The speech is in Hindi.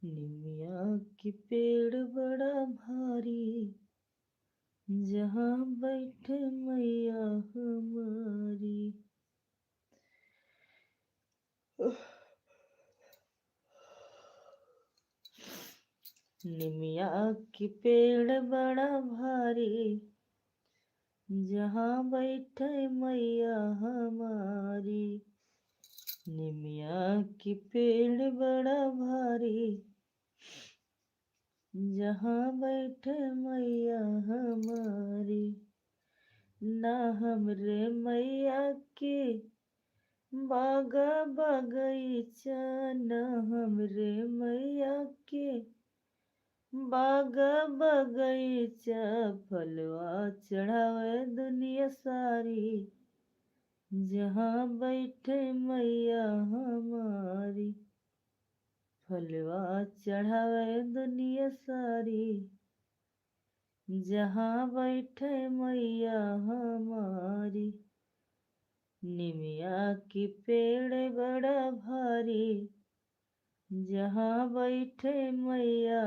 निमिया की पेड़ बड़ा भारी, जहाँ बैठे मैया हमारी। निमिया की पेड़ बड़ा भारी, जहाँ बैठे मैया हमारी। निमिया की पेड़ बड़ा भारी, जहाँ बैठे मैया हमारी। ना हमरे मैया के बागा बगीचा, ना हमरे मैया के बागा बगीचा। फलवा चढ़ावे दुनिया सारी, जहाँ बैठे मैया हमारी। फलवा चढ़ावे दुनिया सारी, जहाँ बैठे मैया हमारी। निमिया की पेड़ बड़ा भारी, जहाँ बैठे मैया